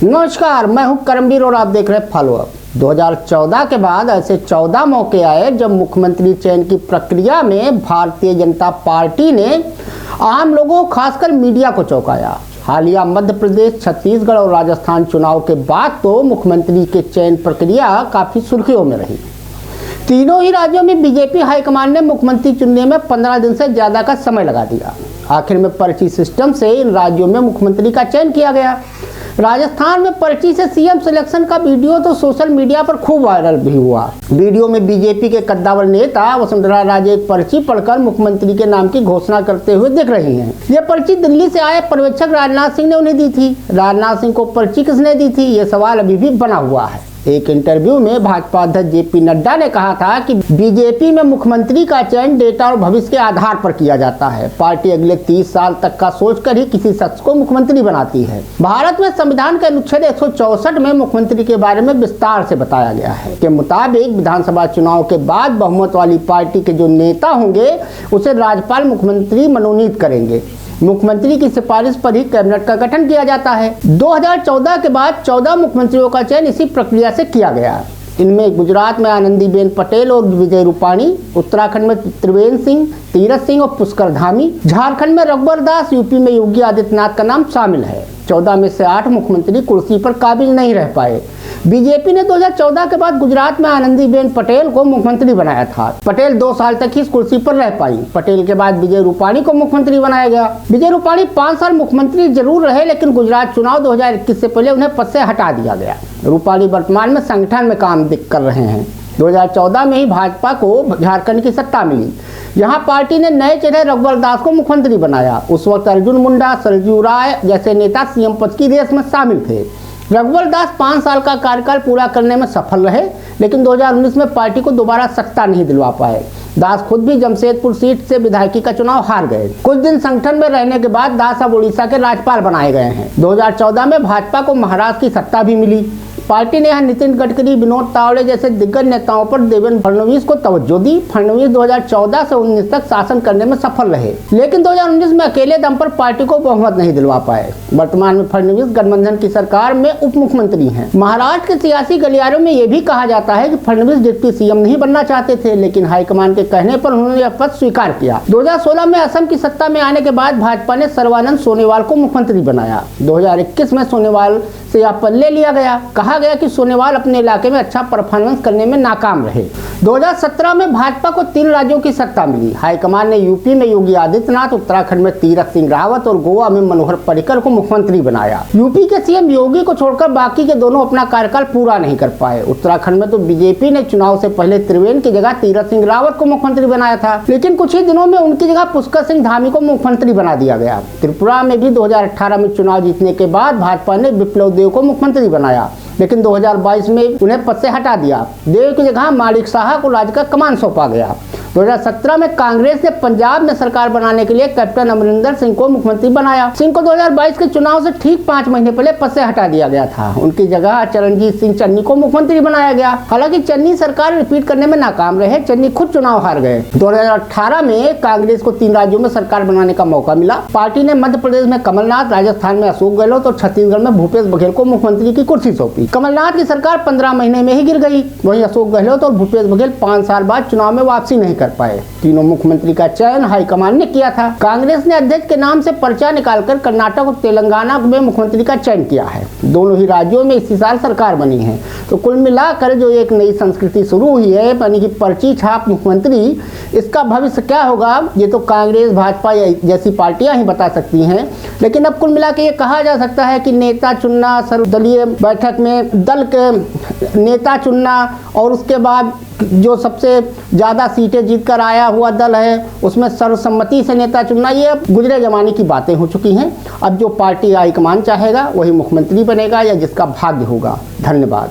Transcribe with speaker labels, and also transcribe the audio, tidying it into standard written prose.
Speaker 1: नमस्कार, मैं हूं करमवीर और आप देख रहे हैं फॉलोअप। 2014 के बाद ऐसे 14 मौके आए जब मुख्यमंत्री चयन की प्रक्रिया में भारतीय जनता पार्टी ने आम लोगों खासकर मीडिया को चौंकाया। हालिया मध्य प्रदेश, छत्तीसगढ़ और राजस्थान चुनाव के बाद तो मुख्यमंत्री के चयन प्रक्रिया काफी सुर्खियों में रही। तीनों ही राज्यों में बीजेपी हाईकमान ने मुख्यमंत्री चुनने में 15 दिन से ज्यादा का समय लगा दिया। आखिर में पर्ची सिस्टम से इन राज्यों में मुख्यमंत्री का चयन किया गया। राजस्थान में पर्ची से सीएम सिलेक्शन का वीडियो तो सोशल मीडिया पर खूब वायरल भी हुआ। वीडियो में बीजेपी के कद्दावर नेता वसुंधरा राजे एक पर्ची पढ़कर मुख्यमंत्री के नाम की घोषणा करते हुए दिख रही हैं। ये पर्ची दिल्ली से आए पर्यवेक्षक राजनाथ सिंह ने उन्हें दी थी। राजनाथ सिंह को पर्ची किसने दी थी, ये सवाल अभी भी बना हुआ है। एक इंटरव्यू में भाजपा अध्यक्ष जेपी नड्डा ने कहा था कि बीजेपी में मुख्यमंत्री का चयन डेटा और भविष्य के आधार पर किया जाता है। पार्टी अगले 30 साल तक का सोचकर ही किसी शख्स को मुख्यमंत्री बनाती है। भारत में संविधान के अनुच्छेद 164 में मुख्यमंत्री के बारे में विस्तार से बताया गया है के मुताबिक विधानसभा चुनाव के बाद बहुमत वाली पार्टी के जो नेता होंगे उसे राज्यपाल मुख्यमंत्री मनोनीत करेंगे। मुख्यमंत्री की सिफारिश पर ही कैबिनेट का गठन किया जाता है। 2014 के बाद 14 मुख्यमंत्रियों का चयन इसी प्रक्रिया से किया गया। इनमें गुजरात में आनंदीबेन पटेल और विजय रूपाणी, उत्तराखंड में त्रिवेंद्र सिंह, तीरथ सिंह और पुष्कर धामी, झारखंड में रघुवर दास, यूपी में योगी आदित्यनाथ का नाम शामिल है। 14 में से 8 मुख्यमंत्री कुर्सी पर काबिल नहीं रह पाए। बीजेपी ने 2014 के बाद गुजरात में आनंदीबेन पटेल को मुख्यमंत्री बनाया था। पटेल 2 साल तक ही इस कुर्सी पर रह पाई। पटेल के बाद विजय रूपाणी को मुख्यमंत्री बनाया गया। विजय रूपाणी 5 साल मुख्यमंत्री जरूर रहे, लेकिन गुजरात चुनाव 2021 से पहले उन्हें पद से हटा दिया गया। रूपाणी वर्तमान में संगठन में काम कर रहे हैं। 2014 में ही भाजपा को झारखंड की सत्ता मिली। यहाँ पार्टी ने नए चेहरे रघुवर दास को मुख्यमंत्री बनाया। उस वक्त अर्जुन मुंडा, सरजू राय जैसे नेता सीएम पद की रेस में शामिल थे। रघुवर दास 5 साल का कार्यकाल पूरा करने में सफल रहे, लेकिन 2019 में पार्टी को दोबारा सत्ता नहीं दिलवा पाए। दास खुद भी जमशेदपुर सीट से विधायकी का चुनाव हार गए। कुछ दिन संगठन में रहने के बाद दास अब उड़ीसा के राज्यपाल बनाए गए हैं। 2014 में भाजपा को महाराष्ट्र की सत्ता भी मिली। पार्टी ने यहाँ नितिन गडकरी, विनोद तावड़े जैसे दिग्गज नेताओं पर देवेंद्र फडणवीस को तवज्जो दी। फडणवीस 2014 से 19 तक शासन करने में सफल रहे, लेकिन 2019 में अकेले दम पर पार्टी को बहुमत नहीं दिलवा पाए। वर्तमान में फडणवीस गठबंधन की सरकार में उप मुख्यमंत्री हैं। महाराष्ट्र के सियासी गलियारों में यह भी कहा जाता है कि फडणवीस डिप्टी सीएम नहीं बनना चाहते थे, लेकिन हाईकमान के कहने पर उन्होंने यह पद स्वीकार किया। 2016 में असम की सत्ता में आने के बाद भाजपा ने सर्बानंद सोनोवाल को मुख्यमंत्री बनाया। 2021 में सोनोवाल से यह पद ले लिया गया। कहा गया कि सोनोवाल अपने इलाके में अच्छा परफॉर्मेंस करने में नाकाम रहे। 2017 में भाजपा को 3 राज्यों की सत्ता मिली। हाईकमान ने यूपी में योगी आदित्यनाथ, उत्तराखंड में तीरथ सिंह रावत और गोवा में मनोहर पर्रिकर को मुख्यमंत्री बनाया। यूपी के सीएम योगी को छोड़कर बाकी के दोनों अपना कार्यकाल पूरा नहीं कर पाए। उत्तराखंड में तो बीजेपी ने चुनाव से पहले त्रिवेंद्र की जगह तीरथ सिंह रावत को मुख्यमंत्री बनाया था, लेकिन कुछ ही दिनों में उनकी जगह पुष्कर सिंह धामी को मुख्यमंत्री बना दिया गया। त्रिपुरा में भी 2018 में चुनाव जीतने के बाद भाजपा ने विप्लव देव को मुख्यमंत्री बनाया, लेकिन 2022 में उन्हें पद से हटा दिया। देव की जगह माणिक साहा को राज्य का कमान सौंपा गया। 2017 में कांग्रेस ने पंजाब में सरकार बनाने के लिए कैप्टन अमरिंदर सिंह को मुख्यमंत्री बनाया। सिंह को 2022 के चुनाव से ठीक 5 महीने पहले पद से हटा दिया गया था। उनकी जगह चरणजीत सिंह चन्नी को मुख्यमंत्री बनाया गया। हालांकि चन्नी सरकार रिपीट करने में नाकाम रहे। चन्नी खुद चुनाव हार गए। 2018 में कांग्रेस को 3 राज्यों में सरकार बनाने का मौका मिला। पार्टी ने मध्य प्रदेश में कमलनाथ, राजस्थान में अशोक गहलोत और छत्तीसगढ़ में भूपेश बघेल को मुख्यमंत्री की कुर्सी सौंपी। कमलनाथ की सरकार 15 महीने में ही गिर गई। वहीं अशोक गहलोत और भूपेश बघेल 5 साल बाद चुनाव में वापसी नहीं कर पाए। तीनों मुख्यमंत्री का चयन हाईकमान ने किया था। कांग्रेस ने अध्यक्ष के नाम से पर्चा निकालकर कर्नाटक और तेलंगाना में मुख्यमंत्री का चयन किया है। दोनों ही राज्यों में इसी साल सरकार बनी है। तो कुल मिलाकर जो एक नई संस्कृति शुरू हुई है, यानी कि पर्ची छाप मुख्यमंत्री, इसका भविष्य क्या होगा ये तो कांग्रेस, भाजपा जैसी पार्टियां ही बता सकती हैं। लेकिन अब कुल मिला के ये कहा जा सकता है कि नेता चुनना, सर्वदलीय बैठक में दल के नेता चुनना और उसके बाद जो सबसे ज्यादा सीटें जीतकर आया हुआ दल है उसमें सर्वसम्मति से नेता चुनना, ये अब गुजरे जमाने की बातें हो चुकी हैं। अब जो पार्टी हाईकमान चाहेगा वही मुख्यमंत्री बनेगा या जिसका भाग्य होगा। धन्यवाद।